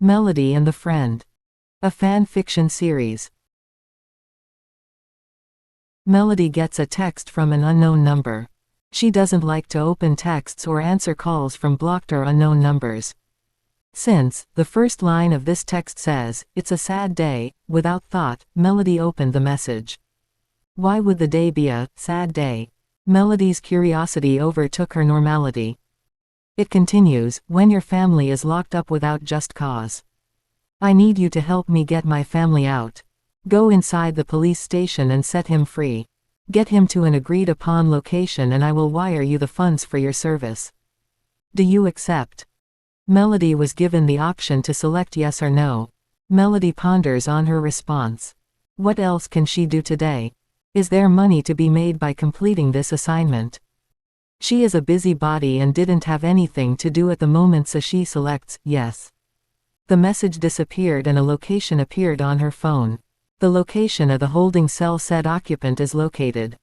Melody and the Friend. A fan fiction series. Melody gets a text from an unknown number. She doesn't like to open texts or answer calls from blocked or unknown numbers. Since the first line of this text says, "It's a sad day," without thought, Melody opened the message. Why would the day be a sad day? Melody's curiosity overtook her normality. It continues, "When your family is locked up without just cause. I need you to help me get my family out. Go inside the police station and set him free. Get him to an agreed upon location and I will wire you the funds for your service. Do you accept?" Melody was given the option to select yes or no. Melody ponders on her response. What else can she do today? Is there money to be made by completing this assignment? She is a busybody and didn't have anything to do at the moment, so she selects yes. The message disappeared and a location appeared on her phone. The location of the holding cell said occupant is located.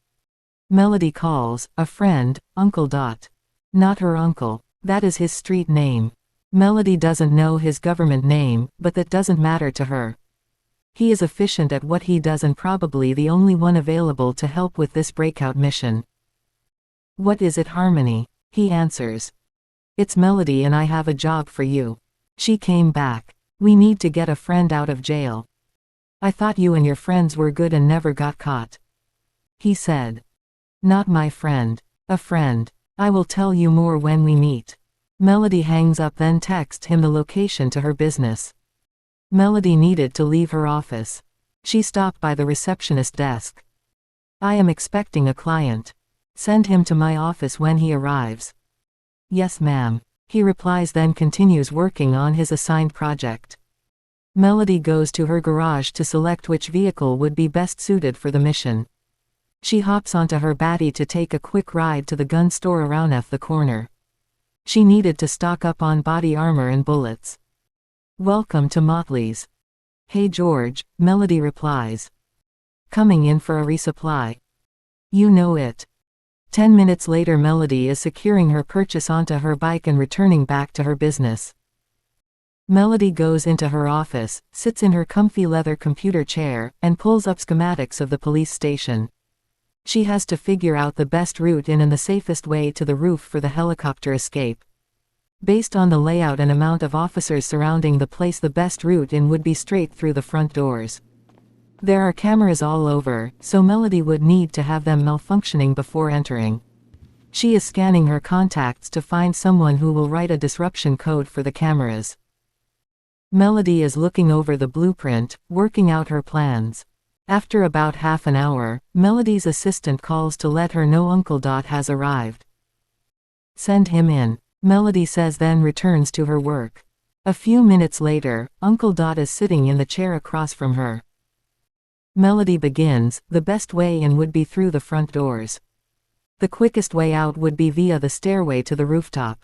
Melody calls a friend, Uncle Dot. Not her uncle. That is his street name. Melody doesn't know his government name, but that doesn't matter to her. He is efficient at what he does and probably the only one available to help with this breakout mission. What is it, Harmony? He answers. It's Melody and I have a job for you. She came back. We need to get a friend out of jail. I thought you and your friends were good and never got caught. He said. Not my friend. A friend. I will tell you more when we meet. Melody hangs up, then texts him the location to her business. Melody needed to leave her office. She stopped by the receptionist desk. I am expecting a client. Send him to my office when he arrives. Yes, ma'am. He replies, then continues working on his assigned project. Melody goes to her garage to select which vehicle would be best suited for the mission. She hops onto her Batty to take a quick ride to the gun store around the corner. She needed to stock up on body armor and bullets. Welcome to Motley's. Hey George, Melody replies. Coming in for a resupply. You know it. 10 minutes later, Melody is securing her purchase onto her bike and returning back to her business. Melody goes into her office, sits in her comfy leather computer chair, and pulls up schematics of the police station. She has to figure out the best route in and the safest way to the roof for the helicopter escape. Based on the layout and amount of officers surrounding the place, the best route in would be straight through the front doors. There are cameras all over, so Melody would need to have them malfunctioning before entering. She is scanning her contacts to find someone who will write a disruption code for the cameras. Melody is looking over the blueprint, working out her plans. After about half an hour, Melody's assistant calls to let her know Uncle Dot has arrived. Send him in, Melody says, then returns to her work. A few minutes later, Uncle Dot is sitting in the chair across from her. Melody begins, the best way in would be through the front doors. The quickest way out would be via the stairway to the rooftop.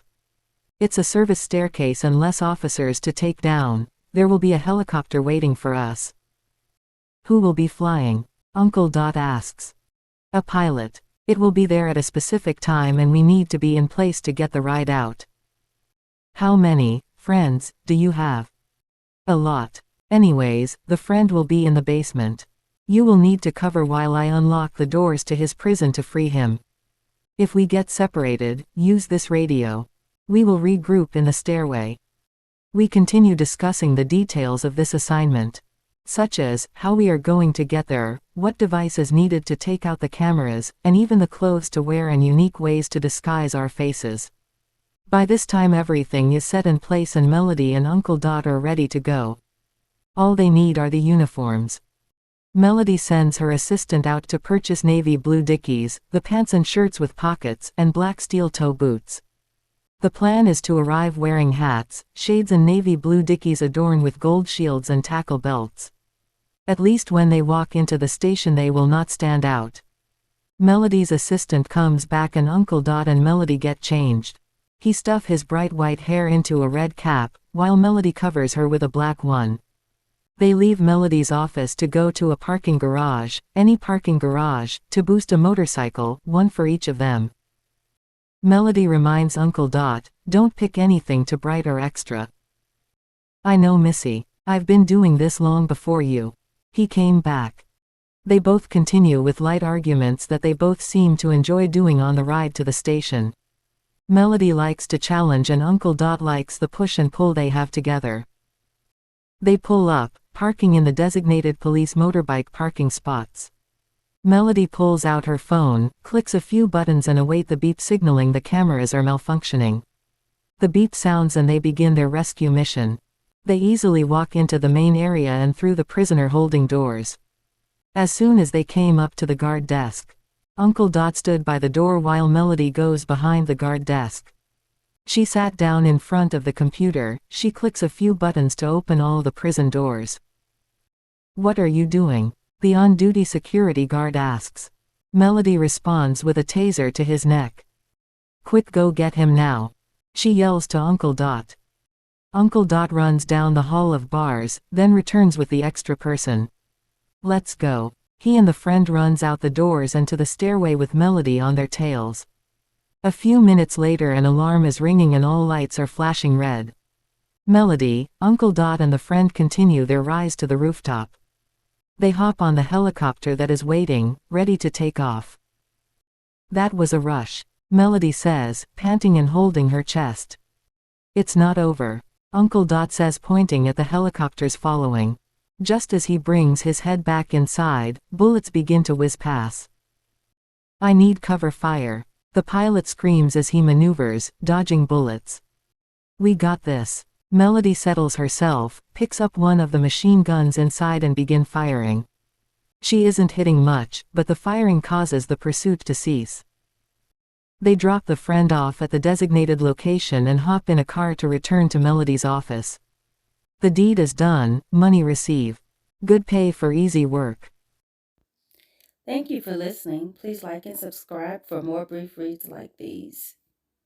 It's a service staircase and less officers to take down. There will be a helicopter waiting for us. Who will be flying? Uncle Dot asks. A pilot. It will be there at a specific time and we need to be in place to get the ride out. How many friends do you have? A lot. Anyways, the friend will be in the basement. You will need to cover while I unlock the doors to his prison to free him. If we get separated, use this radio. We will regroup in the stairway. We continue discussing the details of this assignment, such as how we are going to get there, what device is needed to take out the cameras, and even the clothes to wear and unique ways to disguise our faces. By this time everything is set in place and Melody and Uncle Dot are ready to go. All they need are the uniforms. Melody sends her assistant out to purchase navy blue Dickies, the pants and shirts with pockets, and black steel-toe boots. The plan is to arrive wearing hats, shades and navy blue Dickies adorned with gold shields and tackle belts. At least when they walk into the station they will not stand out. Melody's assistant comes back and Uncle Dot and Melody get changed. He stuffs his bright white hair into a red cap, while Melody covers her with a black one. They leave Melody's office to go to a parking garage, any parking garage, to boost a motorcycle, one for each of them. Melody reminds Uncle Dot, don't pick anything too bright or extra. I know, Missy. I've been doing this long before you. He came back. They both continue with light arguments that they both seem to enjoy doing on the ride to the station. Melody likes to challenge and Uncle Dot likes the push and pull they have together. They pull up, parking in the designated police motorbike parking spots. Melody pulls out her phone, clicks a few buttons and await the beep signaling the cameras are malfunctioning. The beep sounds and they begin their rescue mission. They easily walk into the main area and through the prisoner holding doors. As soon as they came up to the guard desk, Uncle Dot stood by the door while Melody goes behind the guard desk. She sat down in front of the computer, she clicks a few buttons to open all the prison doors. What are you doing? The on-duty security guard asks. Melody responds with a taser to his neck. Quick, go get him now, she yells to Uncle Dot. Uncle Dot runs down the hall of bars, then returns with the extra person. Let's go. He and the friend runs out the doors and to the stairway with Melody on their tails. A few minutes later an alarm is ringing and all lights are flashing red. Melody, Uncle Dot and the friend continue their rise to the rooftop. They hop on the helicopter that is waiting, ready to take off. That was a rush, Melody says, panting and holding her chest. It's not over, Uncle Dot says, pointing at the helicopters following. Just as he brings his head back inside, bullets begin to whiz past. I need cover fire, the pilot screams as he maneuvers, dodging bullets. We got this. Melody settles herself, picks up one of the machine guns inside and begin firing. She isn't hitting much, but the firing causes the pursuit to cease. They drop the friend off at the designated location and hop in a car to return to Melody's office. The deed is done, money receive. Good pay for easy work. Thank you for listening. Please like and subscribe for more brief reads like these.